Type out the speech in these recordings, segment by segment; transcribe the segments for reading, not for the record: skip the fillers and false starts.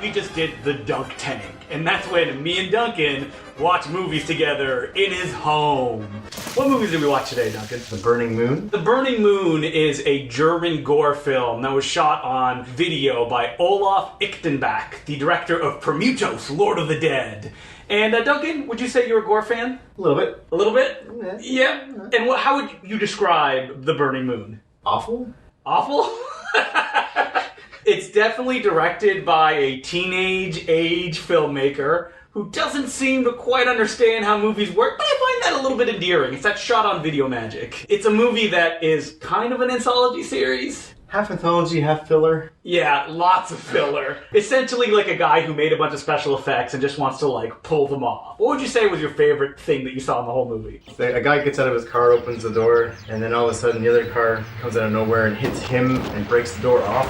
we just did the Dunk Tank, and that's when me and Duncan watch movies together in his home. What movies did we watch today, Duncan? The Burning Moon? The Burning Moon is a German gore film that was shot on video by Olaf Ichtenbach, the director of Prometheus, Lord of the Dead. And Duncan, would you say you're a gore fan? A little bit. A little bit? Yeah. And how would you describe The Burning Moon? Awful? Awful? It's definitely directed by a teenage-age filmmaker who doesn't seem to quite understand how movies work, but I find that a little bit endearing. It's that shot on video magic. It's a movie that is kind of an anthology series. Half anthology, half filler. Yeah, lots of filler. Essentially like a guy who made a bunch of special effects and just wants to, like, pull them off. What would you say was your favorite thing that you saw in the whole movie? A guy gets out of his car, opens the door, and then all of a sudden the other car comes out of nowhere and hits him and breaks the door off.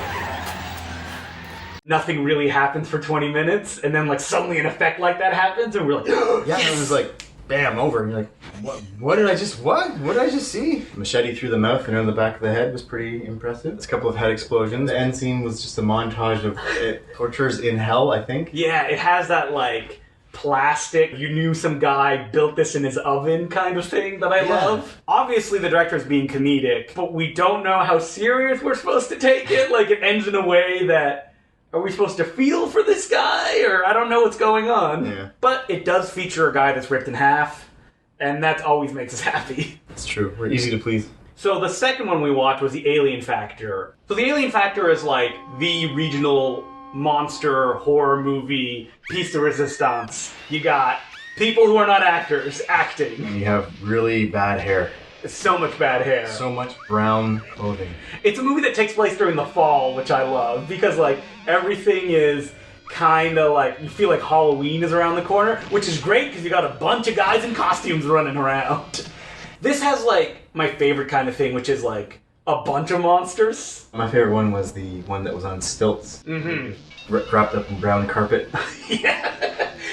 Nothing really happens for 20 minutes, and then, like, suddenly an effect like that happens, and we're like, Yeah, yes! and it was like, bam, over. And you're like, what did I just see? Machete through the mouth and on the back of the head was pretty impressive. There's a couple of head explosions. The end scene was just a montage of tortures in hell, I think. Yeah, it has that, like, plastic, you knew some guy built this in his oven kind of thing that I love. Obviously the director's being comedic, but we don't know how serious we're supposed to take it. Like, it ends in a way that, are we supposed to feel for this guy? Or I don't know what's going on. Yeah. But it does feature a guy that's ripped in half, and that always makes us happy. It's true. We're easy to please. So the second one we watched was the Alien Factor. So the Alien Factor is like the regional monster horror movie piece de resistance. You got people who are not actors acting. And you have really bad hair. So much bad hair. So much brown clothing. It's a movie that takes place during the fall, which I love, because, like, everything is kind of like, you feel like Halloween is around the corner, which is great because you got a bunch of guys in costumes running around. This has, like, my favorite kind of thing, which is, like, a bunch of monsters. My favorite one was the one that was on stilts. Mm-hmm. Wrapped up in brown carpet. Yeah.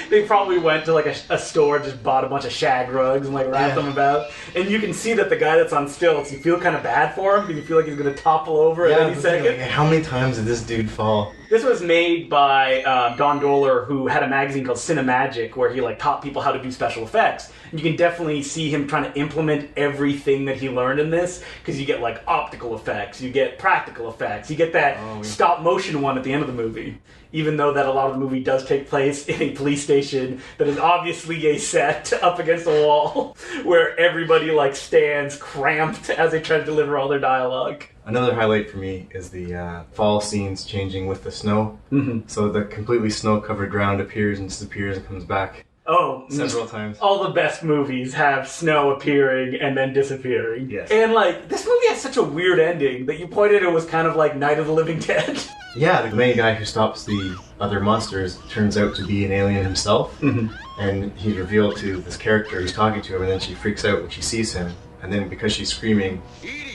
They probably went to, like, a store, just bought a bunch of shag rugs and, like, wrapped them about. And you can see that the guy that's on stilts, you feel kind of bad for him because you feel like he's going to topple over at any second. Like, how many times did this dude fall? This was made by Don Dohler, who had a magazine called CINEMAGIC, where he, like, taught people how to do special effects. And you can definitely see him trying to implement everything that he learned in this, because you get, like, optical effects, you get practical effects, you get that stop-motion one at the end of the movie. Even though that a lot of the movie does take place in a police station that is obviously a set up against a wall, where everybody, like, stands cramped as they try to deliver all their dialogue. Another highlight for me is the fall scenes changing with the snow. Mm-hmm. So the completely snow-covered ground appears and disappears and comes back. Oh, several times. All the best movies have snow appearing and then disappearing. Yes. And, like, this movie has such a weird ending that you pointed it was kind of like Night of the Living Dead. Yeah, the main guy who stops the other monsters turns out to be an alien himself. Mm-hmm. And he's revealed to this character who's talking to him, and then she freaks out when she sees him. And then because she's screaming,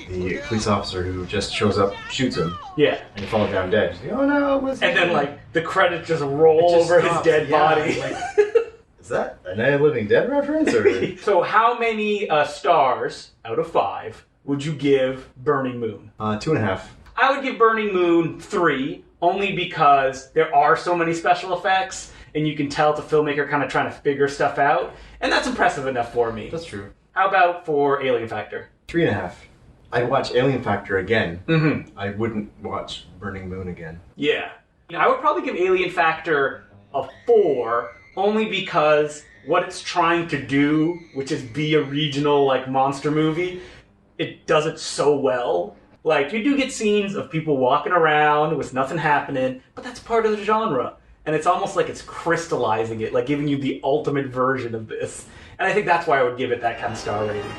the police officer who just shows up shoots him. Yeah. And he falls down dead. She's like, oh no, what's And then, like, the credits just roll over his dead body. Like, is that a Night of the Living Dead reference? Or? So how many stars out of 5 would you give Burning Moon? 2.5. I would give Burning Moon 3, only because there are so many special effects, and you can tell it's a filmmaker kind of trying to figure stuff out, and that's impressive enough for me. That's true. How about for Alien Factor? 3.5. I'd watch Alien Factor again. Mm-hmm. I wouldn't watch Burning Moon again. Yeah. I would probably give Alien Factor a 4, only because what it's trying to do, which is be a regional, like, monster movie, it does it so well. Like, you do get scenes of people walking around with nothing happening, but that's part of the genre. And it's almost like it's crystallizing it, like giving you the ultimate version of this. And I think that's why I would give it that kind of star rating.